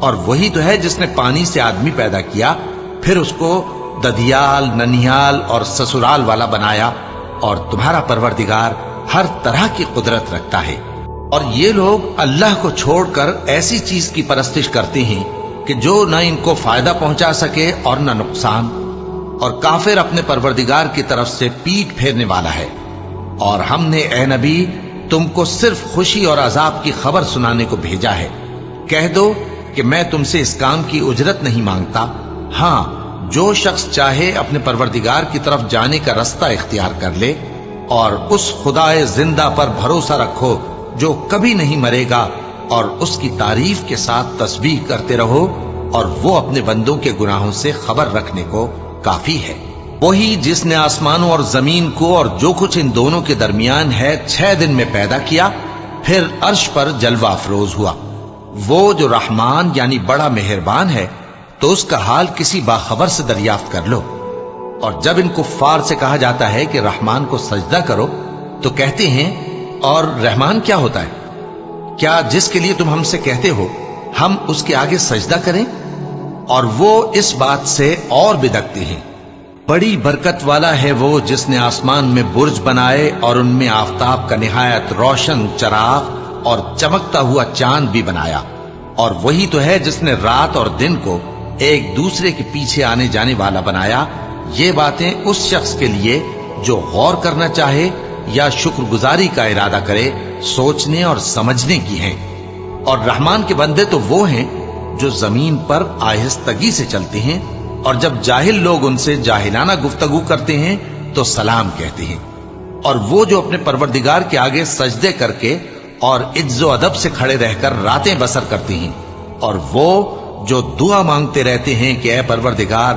اور وہی تو ہے جس نے پانی سے آدمی پیدا کیا، پھر اس کو ددیال، ننیال اور سسرال والا بنایا، اور تمہارا پروردگار ہر طرح کی قدرت رکھتا ہے۔ اور یہ لوگ اللہ کو چھوڑ کر ایسی چیز کی پرستش کرتے ہیں کہ جو نہ ان کو فائدہ پہنچا سکے اور نہ نقصان، اور کافر اپنے پروردگار کی طرف سے پیٹ پھیرنے والا ہے۔ اور ہم نے اے نبی تم کو صرف خوشی اور عذاب کی خبر سنانے کو بھیجا ہے۔ کہہ دو کہ میں تم سے اس کام کی اجرت نہیں مانگتا، ہاں جو شخص چاہے اپنے پروردگار کی طرف جانے کا رستہ اختیار کر لے، اور اس خدائے زندہ پر بھروسہ رکھو جو کبھی نہیں مرے گا، اور اس کی تعریف کے ساتھ تسبیح کرتے رہو، اور وہ اپنے بندوں کے گناہوں سے خبر رکھنے کو کافی ہے۔ وہی جس نے آسمانوں اور زمین کو اور جو کچھ ان دونوں کے درمیان ہے 6 دن میں پیدا کیا، پھر عرش پر جلوہ افروز ہوا۔ وہ جو رحمان یعنی بڑا مہربان ہے، تو اس کا حال کسی باخبر سے دریافت کر لو۔ اور جب ان کفار سے کہا جاتا ہے کہ رحمان کو سجدہ کرو، تو کہتے ہیں اور رحمان کیا ہوتا ہے؟ کیا جس کے لیے تم ہم سے کہتے ہو ہم اس کے آگے سجدہ کریں؟ اور وہ اس بات سے اور بدکتے ہیں۔ بڑی برکت والا ہے وہ جس نے آسمان میں برج بنائے اور ان میں آفتاب کا نہایت روشن چراغ اور چمکتا ہوا چاند بھی بنایا۔ اور وہی تو ہے جس نے رات اور دن کو ایک دوسرے کے پیچھے آنے جانے والا بنایا۔ یہ باتیں اس شخص کے لیے جو غور کرنا چاہے یا شکر گزاری کا ارادہ کرے، سوچنے اور سمجھنے کی ہیں۔ اور رحمان کے بندے تو وہ ہیں جو زمین پر آہستگی سے چلتے ہیں، اور جب جاہل لوگ ان سے جاہلانہ گفتگو کرتے ہیں تو سلام کہتے ہیں۔ اور وہ جو اپنے پروردگار کے آگے سجدے کر کے اور عز و ادب سے کھڑے رہ کر راتیں بسر کرتے ہیں، اور وہ جو دعا مانگتے رہتے ہیں کہ اے پروردگار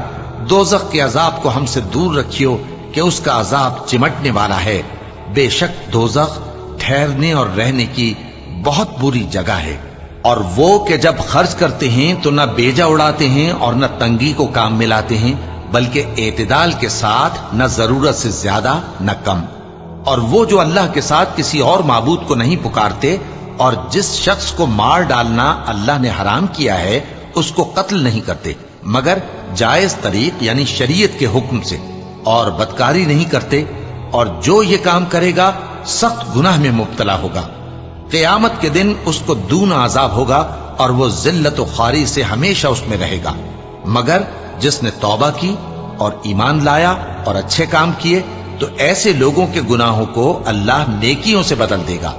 دوزخ کے عذاب کو ہم سے دور رکھیو کہ اس کا عذاب چمٹنے والا ہے۔ بے شک دوزخ ٹھہرنے اور رہنے کی بہت بری جگہ ہے۔ اور وہ کہ جب خرچ کرتے ہیں تو نہ بیجا اڑاتے ہیں اور نہ تنگی کو کام میں لاتے ہیں، بلکہ اعتدال کے ساتھ، نہ ضرورت سے زیادہ نہ کم۔ اور وہ جو اللہ کے ساتھ کسی اور معبود کو نہیں پکارتے، اور جس شخص کو مار ڈالنا اللہ نے حرام کیا ہے اس کو قتل نہیں کرتے مگر جائز طریق یعنی شریعت کے حکم سے، اور بدکاری نہیں کرتے، اور جو یہ کام کرے گا سخت گناہ میں مبتلا ہوگا۔ قیامت کے دن اس کو دونا عذاب ہوگا، اور وہ ذلت و خواری سے ہمیشہ اس میں رہے گا، مگر جس نے توبہ کی اور ایمان لایا اور اچھے کام کیے تو ایسے لوگوں کے گناہوں کو اللہ نیکیوں سے بدل دے گا،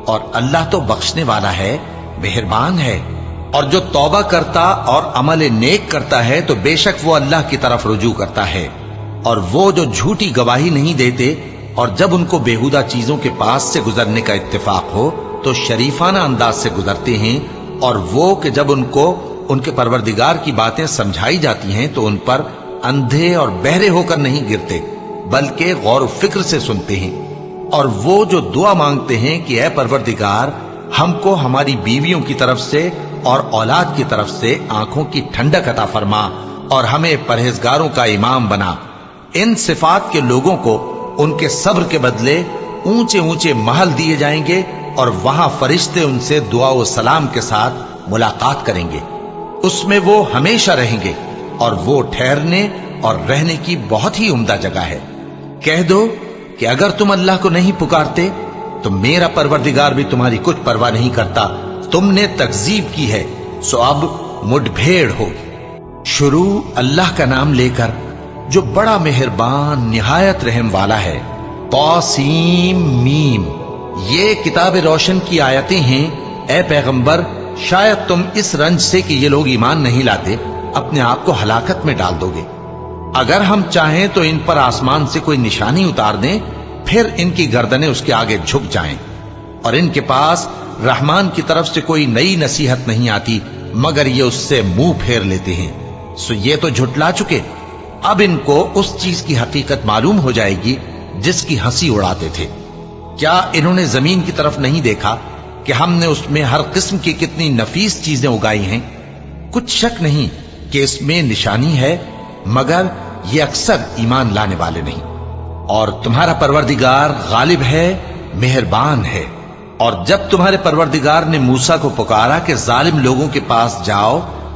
اور اللہ تو بخشنے والا ہے، مہربان ہے۔ اور جو توبہ کرتا اور عمل نیک کرتا ہے تو بے شک وہ اللہ کی طرف رجوع کرتا ہے۔ اور وہ جو جھوٹی گواہی نہیں دیتے، اور جب ان کو بےہودہ چیزوں کے پاس سے گزرنے کا اتفاق ہو تو شریفانہ انداز سے گزرتے ہیں، اور وہ کہ جب ان کو ان کے پروردگار کی باتیں سمجھائی جاتی ہیں تو ان پر اندھے اور بہرے ہو کر نہیں گرتے بلکہ غور و فکر سے سنتے ہیں۔ اور وہ جو دعا مانگتے ہیں کہ اے پروردگار ہم کو ہماری بیویوں کی طرف سے اور اولاد کی طرف سے آنکھوں کی ٹھنڈک عطا فرما، اور ہمیں پرہیزگاروں کا امام بنا۔ ان صفات کے لوگوں کو ان کے صبر کے بدلے اونچے اونچے محل دیے جائیں گے، اور وہاں فرشتے ان سے دعا و سلام کے ساتھ ملاقات کریں گے۔ اس میں وہ ہمیشہ رہیں گے، اور وہ ٹھہرنے اور رہنے کی بہت ہی عمدہ جگہ ہے۔ کہہ دو کہ اگر تم اللہ کو نہیں پکارتے تو میرا پروردگار بھی تمہاری کچھ پرواہ نہیں کرتا۔ تم نے تکذیب کی ہے سو اب مڈ بھیڑ ہوگی۔ شروع اللہ کا نام لے کر جو بڑا مہربان نہایت رحم والا ہے۔ طاسیم میم، یہ کتاب روشن کی آیتیں ہیں۔ اے پیغمبر شاید تم اس رنج سے کہ یہ لوگ ایمان نہیں لاتے اپنے آپ کو ہلاکت میں ڈال دو گے۔ اگر ہم چاہیں تو ان پر آسمان سے کوئی نشانی اتار دیں، پھر ان کی گردنیں اس کے آگے جھک جائیں، اور ان کے پاس رحمان کی طرف سے کوئی نئی نصیحت نہیں آتی مگر یہ اس سے منہ پھیر لیتے ہیں۔ سو یہ تو جھٹلا چکے، اب ان کو اس چیز کی حقیقت معلوم ہو جائے گی جس کی ہنسی اڑاتے تھے۔ کیا انہوں نے زمین کی طرف نہیں دیکھا کہ ہم نے اس میں ہر قسم کی کتنی نفیس چیزیں اگائی ہیں؟ کچھ شک نہیں کہ اس میں نشانی ہے، مگر یہ اکثر ایمان لانے والے نہیں۔ اور تمہارا پروردگار غالب ہے، مہربان ہے۔ اور جب تمہارے پروردگار نے موسیٰ کو پکارا کہ ظالم لوگوں کے پاس جاؤ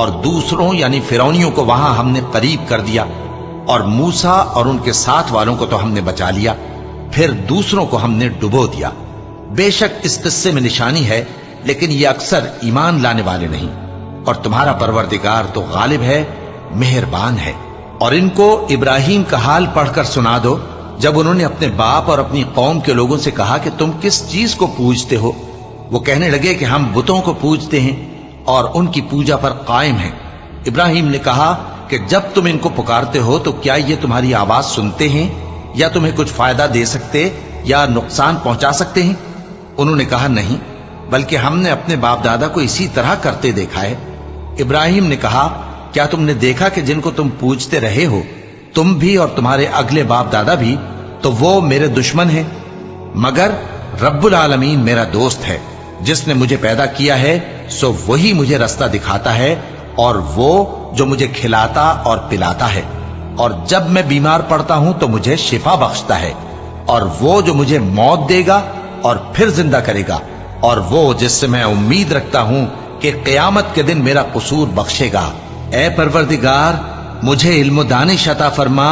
اور دوسروں یعنی فرعونیوں کو وہاں ہم نے قریب کر دیا، اور موسیٰ اور ان کے ساتھ والوں کو تو ہم نے بچا لیا، پھر دوسروں کو ہم نے ڈبو دیا۔ بے شک اس قصے میں نشانی ہے، لیکن یہ اکثر ایمان لانے والے نہیں۔ اور تمہارا پروردگار تو غالب ہے، مہربان ہے۔ اور ان کو ابراہیم کا حال پڑھ کر سنا دو، جب انہوں نے اپنے باپ اور اپنی قوم کے لوگوں سے کہا کہ تم کس چیز کو پوجتے ہو؟ وہ کہنے لگے کہ ہم بتوں کو پوجتے ہیں اور ان کی پوجا پر قائم ہیں۔ ابراہیم نے کہا کہ جب تم ان کو پکارتے ہو تو کیا یہ تمہاری آواز سنتے ہیں یا تمہیں کچھ فائدہ دے سکتے یا نقصان پہنچا سکتے ہیں؟ انہوں نے کہا نہیں، بلکہ ہم نے اپنے باپ دادا کو اسی طرح کرتے دیکھا ہے۔ ابراہیم نے کہا کیا تم نے دیکھا کہ جن کو تم پوجتے رہے ہو، تم بھی اور تمہارے اگلے باپ دادا بھی، تو وہ میرے دشمن ہیں، مگر رب العالمین میرا دوست ہے۔ جس نے مجھے پیدا کیا ہے سو وہی مجھے رستہ دکھاتا ہے، اور وہ جو مجھے کھلاتا اور پلاتا ہے، اور جب میں بیمار پڑتا ہوں تو مجھے شفا بخشتا ہے، اور وہ جو مجھے موت دے گا اور پھر زندہ کرے گا، اور وہ جس سے میں امید رکھتا ہوں کہ قیامت کے دن میرا قصور بخشے گا۔ اے پروردگار، مجھے علم و دانش عطا فرما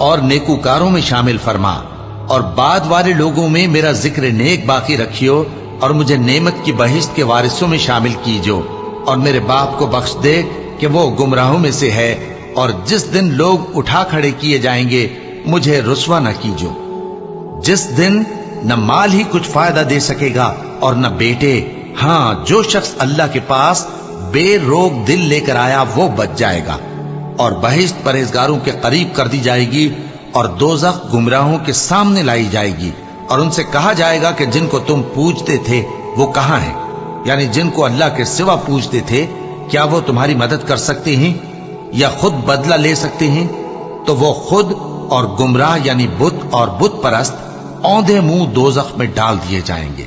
اور نیکوکاروں میں شامل فرما، اور بعد والے لوگوں میں میرا ذکر نیک باقی رکھیو، اور مجھے نعمت کی بہشت کے وارثوں میں شامل کیجو، اور میرے باپ کو بخش دے کہ وہ گمراہوں میں سے ہے، اور جس دن لوگ اٹھا کھڑے کیے جائیں گے مجھے رسوا نہ کیجو، جس دن نہ مال ہی کچھ فائدہ دے سکے گا اور نہ بیٹے۔ ہاں، جو شخص اللہ کے پاس بے روک دل لے کر آیا وہ بچ جائے گا، اور بہشت پرہیزگاروں کے قریب کر دی جائے گی، اور دوزخ گمراہوں کے سامنے لائی جائے گی، اور ان سے کہا جائے گا کہ جن کو تم پوجتے تھے وہ کہاں ہیں؟ یعنی جن کو اللہ کے سوا پوجتے تھے، کیا وہ تمہاری مدد کر سکتے ہیں یا خود بدلہ لے سکتے ہیں؟ تو وہ خود اور گمراہ یعنی بت اور بت پرست اوندھے منہ دوزخ میں ڈال دیے جائیں گے،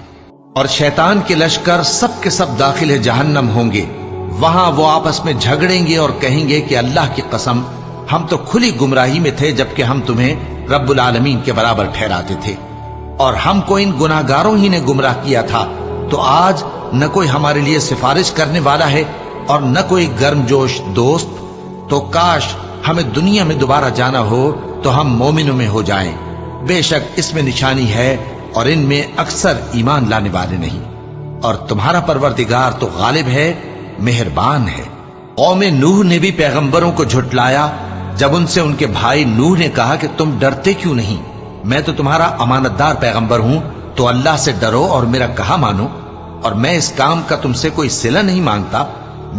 اور شیطان کے لشکر سب کے سب داخل جہنم ہوں گے۔ وہاں وہ آپس میں جھگڑیں گے اور کہیں گے کہ اللہ کی قسم، ہم تو کھلی گمراہی میں تھے جبکہ ہم تمہیں رب العالمین کے برابر ٹھہراتے تھے، اور ہم کو ان گناہگاروں ہی نے گمراہ کیا تھا، تو آج نہ کوئی ہمارے لیے سفارش کرنے والا ہے اور نہ کوئی گرم جوش دوست، تو کاش ہمیں دنیا میں دوبارہ جانا ہو تو ہم مومنوں میں ہو جائیں۔ بے شک اس میں نشانی ہے اور ان میں اکثر ایمان لانے والے نہیں، اور تمہارا پروردگار تو غالب ہے، مہربان ہے۔ قوم نوح نے بھی پیغمبروں کو جھٹلایا جب ان سے ان کے بھائی نوح نے کہا کہ تم ڈرتے کیوں نہیں؟ میں تو تمہارا امانت دار پیغمبر ہوں، تو اللہ سے ڈرو اور میرا کہا مانو، اور میں اس کام کا تم سے کوئی صلہ نہیں مانگتا،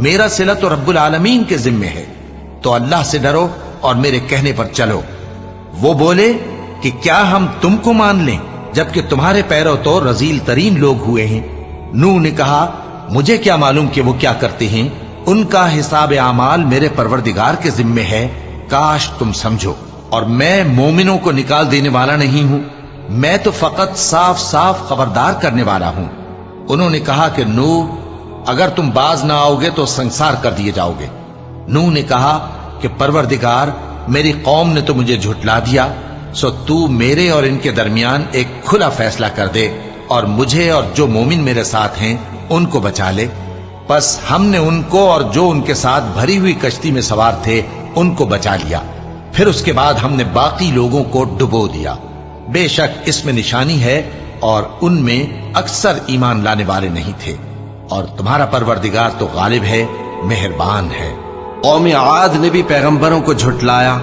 میرا صلہ تو رب العالمین کے ذمے ہے، تو اللہ سے ڈرو اور میرے کہنے پر چلو۔ وہ بولے کہ کیا ہم تم کو مان لیں جبکہ تمہارے پیرو تو رذیل ترین لوگ ہوئے ہیں؟ نوح نے کہا مجھے کیا معلوم کہ وہ کیا کرتے ہیں، ان کا حساب اعمال میرے پروردگار کے ذمے ہے، کاش تم سمجھو، اور میں مومنوں کو نکال دینے والا نہیں ہوں، میں تو فقط صاف صاف خبردار کرنے والا ہوں۔ انہوں نے کہا کہ نوح، اگر تم باز نہ آؤ گے تو سنسار کر دیے جاؤ گے۔ نوح نے کہا کہ پروردگار، میری قوم نے تو مجھے جھٹلا دیا، سو تو میرے اور ان کے درمیان ایک کھلا فیصلہ کر دے، اور مجھے اور جو مومن میرے ساتھ ہیں ان کو بچا لے۔ پس ہم نے ان کو اور جو ان کے ساتھ بھری ہوئی کشتی میں سوار تھے ان کو بچا لیا، پھر اس کے بعد ہم نے باقی لوگوں کو ڈبو دیا۔ بے شک اس میں نشانی ہے اور ان میں اکثر ایمان لانے والے نہیں تھے، اور تمہارا پروردگار تو غالب ہے، مہربان ہے۔ قوم عاد نے بھی پیغمبروں کو جھٹلایا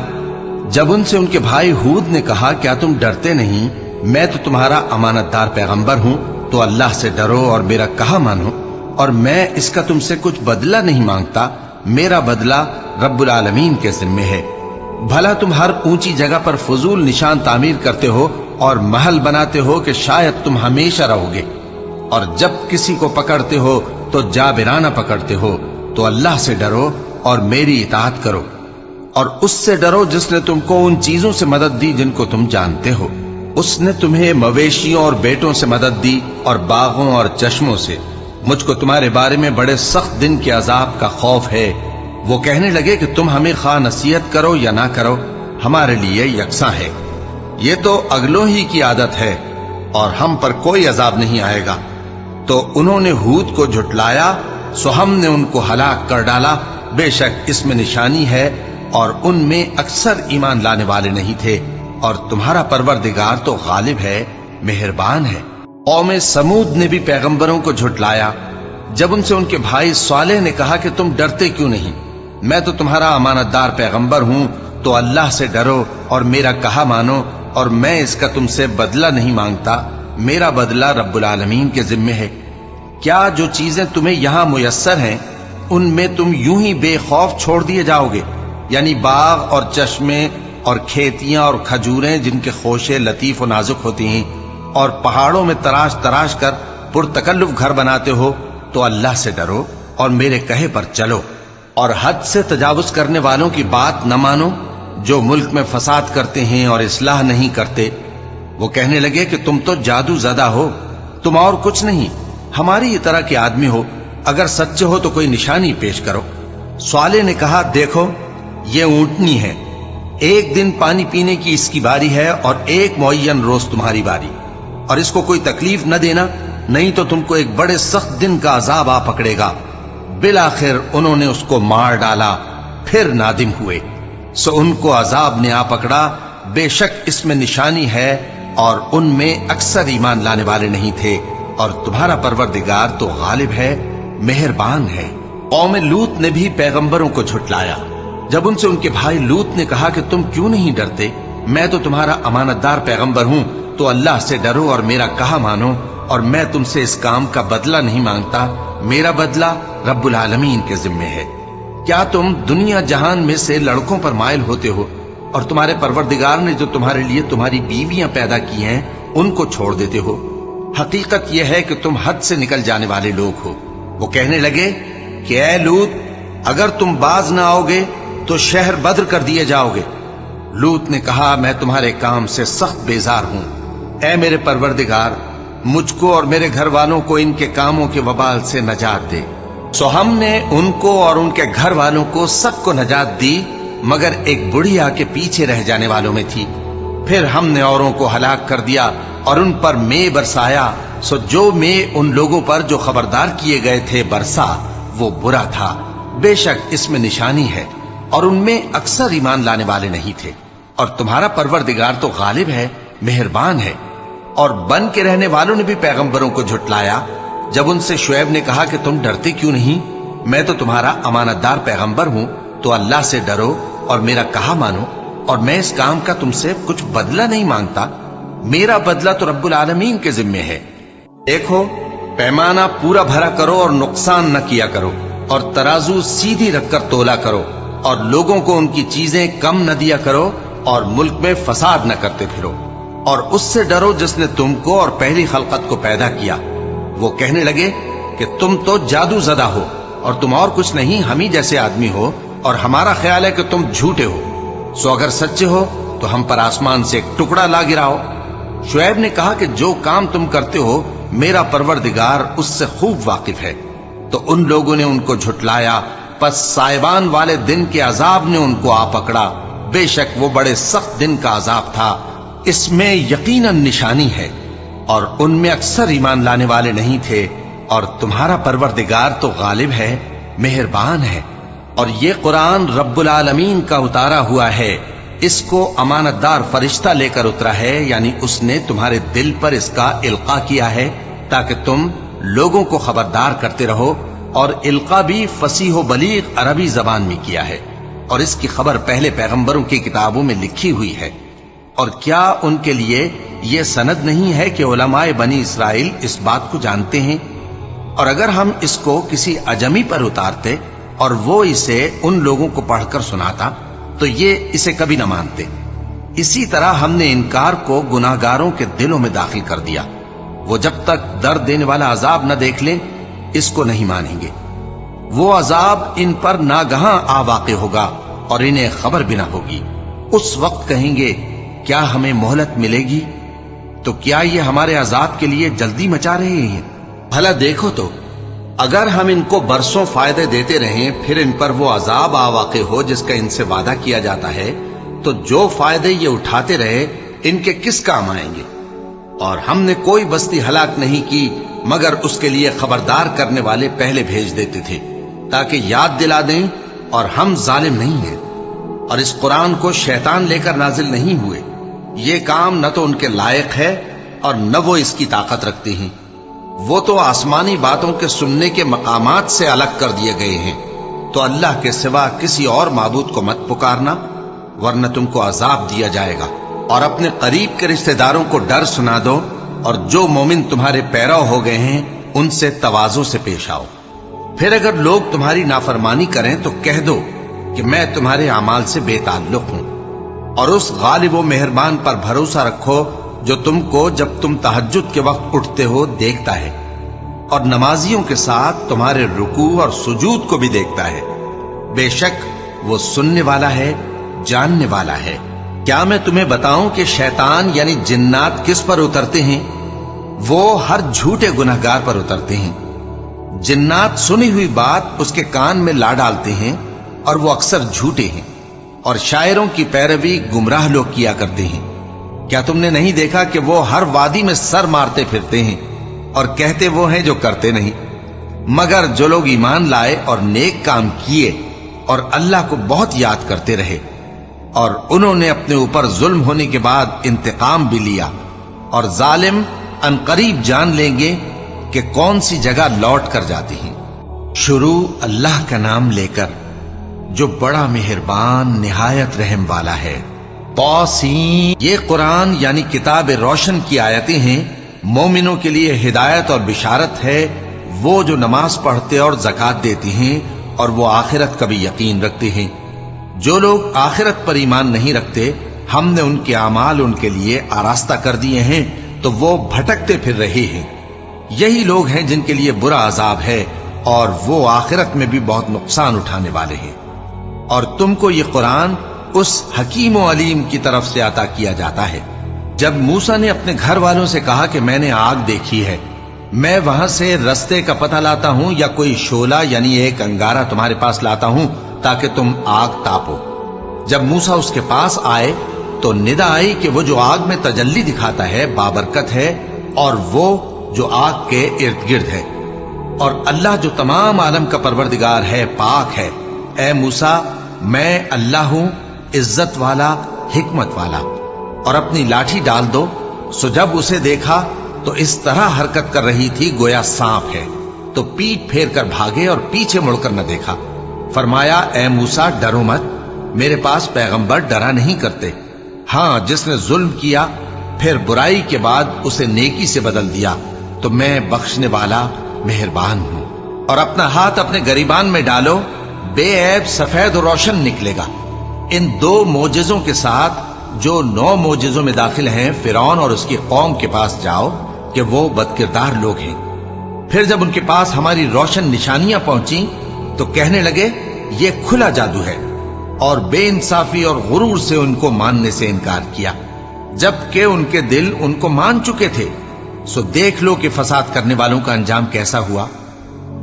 جب ان سے ان کے بھائی ہود نے کہا کیا تم ڈرتے نہیں؟ میں تو تمہارا امانت دار پیغمبر ہوں، تو اللہ سے ڈرو اور میرا کہا مانو، اور میں اس کا تم سے کچھ بدلہ نہیں مانگتا، میرا بدلہ رب العالمین کے ذمے ہے۔ بھلا تم ہر اونچی جگہ پر فضول نشان تعمیر کرتے ہو اور محل بناتے ہو کہ شاید تم ہمیشہ رہو گے، اور جب کسی کو پکڑتے ہو تو جابرانہ پکڑتے ہو، تو اللہ سے ڈرو اور میری اطاعت کرو، اور اس سے ڈرو جس نے تم کو ان چیزوں سے مدد دی جن کو تم جانتے ہو۔ اس نے تمہیں مویشیوں اور بیٹوں سے مدد دی اور باغوں اور چشموں سے۔ مجھ کو تمہارے بارے میں بڑے سخت دن کے عذاب کا خوف ہے۔ وہ کہنے لگے کہ تم ہمیں خواہ نصیحت کرو یا نہ کرو، ہمارے لیے یکساں ہے، یہ تو اگلوں ہی کی عادت ہے، اور ہم پر کوئی عذاب نہیں آئے گا۔ تو انہوں نے ہود کو جھٹلایا، سو ہم نے ان کو ہلاک کر ڈالا، بے شک اس میں نشانی ہے اور ان میں اکثر ایمان لانے والے نہیں تھے، اور تمہارا پروردگار تو غالب ہے، مہربان ہے۔ قوم سمود نے بھی پیغمبروں کو جھٹلایا جب ان سے ان کے بھائی صالح نے کہا کہ تم ڈرتے کیوں نہیں؟ میں تو تمہارا امانت دار پیغمبر ہوں، تو اللہ سے ڈرو اور میرا کہا مانو، اور میں اس کا تم سے بدلہ نہیں مانگتا، میرا بدلہ رب العالمین کے ذمے ہے۔ کیا جو چیزیں تمہیں یہاں میسر ہیں ان میں تم یوں ہی بے خوف چھوڑ دیے جاؤ گے؟ یعنی باغ اور چشمے اور کھیتیاں اور کھجوریں جن کے خوشے لطیف و نازک ہوتی ہیں، اور پہاڑوں میں تراش تراش کر پرتکلف گھر بناتے ہو، تو اللہ سے ڈرو اور میرے کہے پر چلو، اور حد سے تجاوز کرنے والوں کی بات نہ مانو جو ملک میں فساد کرتے ہیں اور اصلاح نہیں کرتے۔ وہ کہنے لگے کہ تم تو جادو زدہ ہو، تم اور کچھ نہیں، ہماری طرح کے آدمی ہو، اگر سچے ہو تو کوئی نشانی پیش کرو۔ صالح نے کہا دیکھو یہ اونٹنی ہے، ایک دن پانی پینے کی اس کی باری ہے اور ایک معین روز تمہاری باری، اور اس کو کوئی تکلیف نہ دینا، نہیں تو تم کو ایک بڑے سخت دن کا عذاب آ پکڑے گا۔ بالآخر انہوں نے اس کو مار ڈالا، پھر نادم ہوئے، سو ان کو عذاب نے آ پکڑا، بے شک اس میں نشانی ہے اور ان میں اکثر ایمان لانے والے نہیں تھے، اور تمہارا پروردگار تو غالب ہے، مہربان ہے۔ قوم لوط نے بھی پیغمبروں کو جھٹلایا جب ان سے ان کے بھائی لوط نے کہا کہ تم کیوں نہیں ڈرتے؟ میں تو تمہارا امانت دار پیغمبر ہوں، تو اللہ سے ڈرو اور میرا کہا مانو، اور میں تم سے اس کام کا بدلہ نہیں مانگتا، میرا بدلہ رب العالمین کے ذمے ہے۔ کیا تم دنیا جہان میں سے لڑکوں پر مائل ہوتے ہو، اور تمہارے پروردگار نے جو تمہارے لیے تمہاری بیویاں پیدا کی ہیں ان کو چھوڑ دیتے ہو؟ حقیقت یہ ہے کہ تم حد سے نکل جانے والے لوگ ہو۔ وہ کہنے لگے کہ اے لوط، اگر تم باز نہ آؤ گے تو شہر بدر کر دیے جاؤ گے۔ لوط نے کہا میں تمہارے کام سے سخت بیزار ہوں، اے میرے پروردگار مجھ کو اور میرے گھر والوں کو ان کے کاموں کے وبال سے نجات دے۔ سو ہم نے ان کو اور ان کے گھر والوں کو سب کو نجات دی، مگر ایک بڑھیا کے پیچھے رہ جانے والوں میں تھی۔ پھر ہم نے اوروں کو ہلاک کر دیا اور ان پر مے برسایا، سو جو مے ان لوگوں پر جو خبردار کیے گئے تھے برسا وہ برا تھا۔ بے شک اس میں نشانی ہے اور ان میں اکثر ایمان لانے والے نہیں تھے، اور تمہارا پروردگار تو غالب ہے، مہربان ہے۔ اور بن کے رہنے والوں نے بھی پیغمبروں کو جھٹلایا جب ان سے شعیب نے کہا کہ تم ڈرتے کیوں نہیں؟ میں تو تمہارا امانت دار پیغمبر ہوں، تو اللہ سے ڈرو اور میرا کہا مانو، اور میں اس کام کا تم سے کچھ بدلہ نہیں مانگتا، میرا بدلہ تو رب العالمین کے ذمے ہے۔ دیکھو پیمانہ پورا بھرا کرو اور نقصان نہ کیا کرو، اور ترازو سیدھی رکھ کر تولا کرو، اور لوگوں کو ان کی چیزیں کم نہ دیا کرو، اور ملک میں فساد نہ کرتے پھرو، اور اس سے ڈرو جس نے تم کو اور پہلی خلقت کو پیدا کیا۔ وہ کہنے لگے کہ تم تو جادو زدہ ہو، اور تم اور کچھ نہیں، ہم ہی جیسے آدمی ہو، اور ہمارا خیال ہے کہ تم جھوٹے ہو، سو اگر سچے ہو تو ہم پر آسمان سے ایک ٹکڑا لا گراؤ۔ شعیب نے کہا کہ جو کام تم کرتے ہو میرا پروردگار اس سے خوب واقف ہے۔ تو ان لوگوں نے ان کو جھٹلایا، پس سائبان والے دن کے عذاب نے ان کو آ پکڑا، بے شک وہ بڑے سخت دن کا عذاب تھا، اس میں یقیناً نشانی ہے، اور ان میں اکثر ایمان لانے والے نہیں تھے، اور تمہارا پروردگار تو غالب ہے، مہربان ہے۔ اور یہ قرآن رب العالمین کا اتارا ہوا ہے، اس کو امانت دار فرشتہ لے کر اترا ہے، یعنی اس نے تمہارے دل پر اس کا القاء کیا ہے تاکہ تم لوگوں کو خبردار کرتے رہو، اور القاء بھی فصیح و بلیغ عربی زبان میں کیا ہے، اور اس کی خبر پہلے پیغمبروں کی کتابوں میں لکھی ہوئی ہے۔ اور کیا ان کے لیے یہ سند نہیں ہے کہ علماء بنی اسرائیل اس بات کو جانتے ہیں؟ اور اگر ہم اس کو کسی اجمی پر اتارتے اور وہ اسے ان لوگوں کو پڑھ کر سناتا تو یہ اسے کبھی نہ مانتے۔ اسی طرح ہم نے انکار کو گناہگاروں کے دلوں میں داخل کر دیا، وہ جب تک درد دینے والا عذاب نہ دیکھ لیں اس کو نہیں مانیں گے۔ وہ عذاب ان پر ناگہاں آ واقع ہوگا اور انہیں خبر بھی نہ ہوگی۔ اس وقت کہیں گے کیا ہمیں مہلت ملے گی؟ تو کیا یہ ہمارے عذاب کے لیے جلدی مچا رہے ہیں؟ بھلا دیکھو تو اگر ہم ان کو برسوں فائدے دیتے رہیں پھر ان پر وہ عذاب آ واقع ہو جس کا ان سے وعدہ کیا جاتا ہے، تو جو فائدے یہ اٹھاتے رہے ان کے کس کام آئیں گے؟ اور ہم نے کوئی بستی ہلاک نہیں کی مگر اس کے لیے خبردار کرنے والے پہلے بھیج دیتے تھے تاکہ یاد دلا دیں اور ہم ظالم نہیں ہیں، اور اس قرآن کو شیطان لے کر نازل نہیں ہوئے۔ یہ کام نہ تو ان کے لائق ہے اور نہ وہ اس کی طاقت رکھتے ہیں۔ وہ تو آسمانی باتوں کے سننے کے مقامات سے الگ کر دیے گئے ہیں۔ تو اللہ کے سوا کسی اور معبود کو مت پکارنا، ورنہ تم کو عذاب دیا جائے گا۔ اور اپنے قریب کے رشتہ داروں کو ڈر سنا دو، اور جو مومن تمہارے پیرو ہو گئے ہیں ان سے تواضع سے پیش آؤ۔ پھر اگر لوگ تمہاری نافرمانی کریں تو کہہ دو کہ میں تمہارے اعمال سے بے تعلق ہوں، اور اس غالب و مہربان پر بھروسہ رکھو جو تم کو جب تم تہجد کے وقت اٹھتے ہو دیکھتا ہے، اور نمازیوں کے ساتھ تمہارے رکوع اور سجود کو بھی دیکھتا ہے۔ بے شک وہ سننے والا ہے، جاننے والا ہے۔ کیا میں تمہیں بتاؤں کہ شیطان یعنی جنات کس پر اترتے ہیں؟ وہ ہر جھوٹے گنہگار پر اترتے ہیں۔ جنات سنی ہوئی بات اس کے کان میں لا ڈالتے ہیں، اور وہ اکثر جھوٹے ہیں، اور شاعروں کی پیروی گمراہ لوگ کیا کرتے ہیں۔ کیا تم نے نہیں دیکھا کہ وہ ہر وادی میں سر مارتے پھرتے ہیں، اور کہتے وہ ہیں جو کرتے نہیں؟ مگر جو لوگ ایمان لائے اور نیک کام کیے اور اللہ کو بہت یاد کرتے رہے، اور انہوں نے اپنے اوپر ظلم ہونے کے بعد انتقام بھی لیا، اور ظالم عنقریب جان لیں گے کہ کون سی جگہ لوٹ کر جاتی ہیں۔ شروع اللہ کا نام لے کر جو بڑا مہربان نہایت رحم والا ہے۔ طاسین، یہ قرآن یعنی کتاب روشن کی آیتیں ہیں، مومنوں کے لیے ہدایت اور بشارت ہے۔ وہ جو نماز پڑھتے اور زکوٰۃ دیتے ہیں اور وہ آخرت کا بھی یقین رکھتے ہیں۔ جو لوگ آخرت پر ایمان نہیں رکھتے، ہم نے ان کے اعمال ان کے لیے آراستہ کر دیے ہیں، تو وہ بھٹکتے پھر رہے ہیں۔ یہی لوگ ہیں جن کے لیے برا عذاب ہے، اور وہ آخرت میں بھی بہت نقصان اٹھانے والے ہیں۔ اور تم کو یہ قرآن اس حکیم و علیم کی طرف سے عطا کیا جاتا ہے۔ جب موسیٰ نے اپنے گھر والوں سے کہا کہ میں نے آگ دیکھی ہے، میں وہاں سے رستے کا پتہ لاتا ہوں یا کوئی شعلہ یعنی ایک انگارہ تمہارے پاس لاتا ہوں تاکہ تم آگ تاپو۔ جب موسیٰ اس کے پاس آئے تو ندا آئی کہ وہ جو آگ میں تجلی دکھاتا ہے بابرکت ہے، اور وہ جو آگ کے ارد گرد ہے، اور اللہ جو تمام عالم کا پروردگار ہے پاک ہے۔ اے موسیٰ، میں اللہ ہوں، عزت والا، حکمت والا، اور اپنی لاٹھی ڈال دو۔ سو جب اسے دیکھا تو اس طرح حرکت کر رہی تھی گویا سانپ ہے، تو پیٹ پھیر کر بھاگے اور پیچھے مڑ کر نہ دیکھا۔ فرمایا، اے موسیٰ ڈرو مت، میرے پاس پیغمبر ڈرا نہیں کرتے۔ ہاں، جس نے ظلم کیا پھر برائی کے بعد اسے نیکی سے بدل دیا تو میں بخشنے والا مہربان ہوں۔ اور اپنا ہاتھ اپنے گریبان میں ڈالو، بے عیب سفید و روشن نکلے گا۔ ان 2 معجزوں کے ساتھ جو 9 معجزوں میں داخل ہیں فرعون اور اس کی قوم کے پاس جاؤ کہ وہ بدکردار لوگ ہیں۔ پھر جب ان کے پاس ہماری روشن نشانیاں پہنچیں تو کہنے لگے یہ کھلا جادو ہے، اور بے انصافی اور غرور سے ان کو ماننے سے انکار کیا، جبکہ ان کے دل ان کو مان چکے تھے۔ سو دیکھ لو کہ فساد کرنے والوں کا انجام کیسا ہوا۔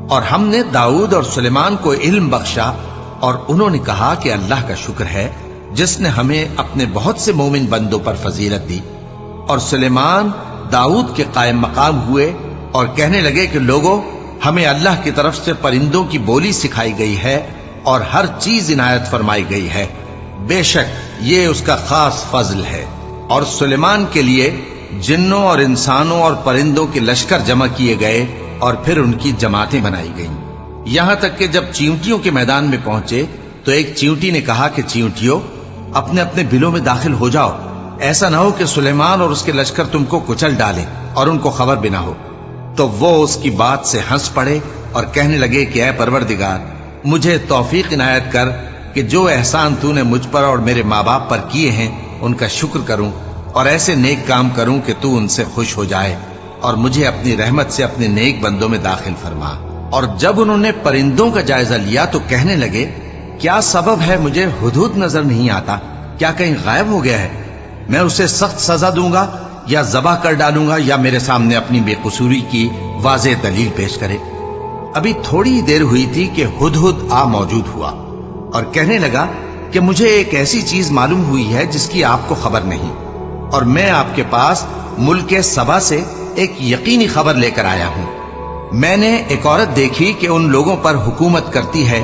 اور ہم نے داؤد اور سلیمان کو علم بخشا، اور انہوں نے کہا کہ اللہ کا شکر ہے جس نے ہمیں اپنے بہت سے مومن بندوں پر فضیلت دی۔ اور سلیمان داؤد کے قائم مقام ہوئے اور کہنے لگے کہ لوگوں، ہمیں اللہ کی طرف سے پرندوں کی بولی سکھائی گئی ہے اور ہر چیز عنایت فرمائی گئی ہے، بے شک یہ اس کا خاص فضل ہے۔ اور سلیمان کے لیے جنوں اور انسانوں اور پرندوں کے لشکر جمع کیے گئے، اور پھر ان کی جماعتیں بنائی گئیں، یہاں تک کہ جب چیونٹیوں کے میدان میں پہنچے تو ایک چیونٹی نے کہا کہ چیونٹیوں، اپنے اپنے بلوں میں داخل ہو جاؤ، ایسا نہ ہو کہ سلیمان اور اس کے لشکر تم کو کچل ڈالیں اور ان کو خبر بھی نہ ہو۔ تو وہ اس کی بات سے ہنس پڑے اور کہنے لگے کہ اے پروردگار، مجھے توفیق عنایت کر کہ جو احسان تو نے مجھ پر اور میرے ماں باپ پر کیے ہیں ان کا شکر کروں، اور ایسے نیک کام کروں کہ تو ان سے خوش ہو جائے، اور مجھے اپنی رحمت سے اپنے نیک بندوں میں داخل فرما۔ اور جب انہوں نے پرندوں کا جائزہ لیا تو کہنے لگے کیا سبب ہے مجھے ہدہد نظر نہیں آتا؟ کیا کہیں غائب ہو گیا ہے؟ میں اسے سخت سزا دوں گا یا ذبح کر ڈالوں گا، یا میرے سامنے اپنی بے قصوری کی واضح دلیل پیش کرے۔ ابھی تھوڑی دیر ہوئی تھی کہ ہدہد آ موجود ہوا اور کہنے لگا کہ مجھے ایک ایسی چیز معلوم ہوئی ہے جس کی آپ کو خبر نہیں، اور میں آپ کے پاس ملک سبا سے ایک یقینی خبر لے کر آیا ہوں۔ میں نے ایک عورت دیکھی کہ ان لوگوں پر حکومت کرتی ہے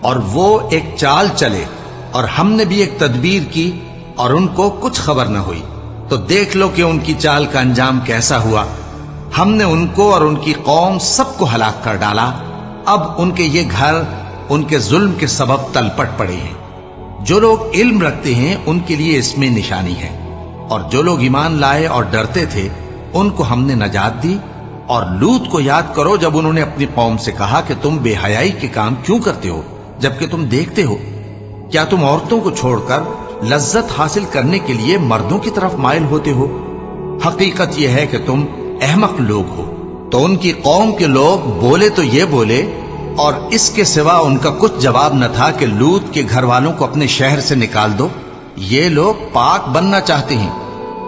اور وہ ایک چال چلے اور ہم نے بھی ایک تدبیر کی اور ان کو کچھ خبر نہ ہوئی، تو دیکھ لو کہ ان کی چال کا انجام کیسا ہوا۔ ہم نے ان کو اور ان کی قوم سب کو ہلاک کر ڈالا۔ اب ان کے یہ گھر ان کے ظلم کے سبب تلپٹ پڑے ہیں۔ جو لوگ علم رکھتے ہیں ان کے لیے اس میں نشانی ہے، اور جو لوگ ایمان لائے اور ڈرتے تھے ان کو ہم نے نجات دی۔ اور لوط کو یاد کرو جب انہوں نے اپنی قوم سے کہا کہ تم بے حیائی کے کام کیوں کرتے ہو جبکہ تم دیکھتے ہو؟ کیا تم عورتوں کو چھوڑ کر لذت حاصل کرنے کے لیے مردوں کی طرف مائل ہوتے ہو؟ حقیقت یہ ہے کہ تم احمق لوگ ہو۔ تو ان کی قوم کے لوگ بولے تو یہ بولے، اور اس کے سوا ان کا کچھ جواب نہ تھا کہ لوط کے گھر والوں کو اپنے شہر سے نکال دو، یہ لوگ پاک بننا چاہتے ہیں۔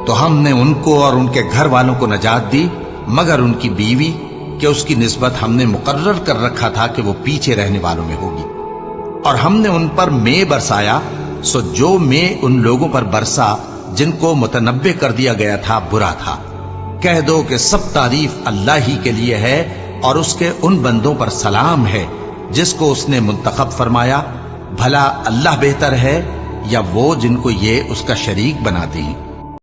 تو ہم نے ان کو اور ان کے گھر والوں کو نجات دی، مگر ان کی بیوی کہ اس کی نسبت ہم نے مقرر کر رکھا تھا کہ وہ پیچھے رہنے والوں میں ہوگی۔ اور ہم نے ان پر مے برسایا، سو جو مے ان لوگوں پر برسا جن کو متنبع کر دیا گیا تھا برا تھا۔ کہہ دو کہ سب تعریف اللہ ہی کے لیے ہے، اور اس کے ان بندوں پر سلام ہے جس کو اس نے منتخب فرمایا۔ بھلا اللہ بہتر ہے یا وہ جن کو یہ اس کا شریک بناتے ہیں؟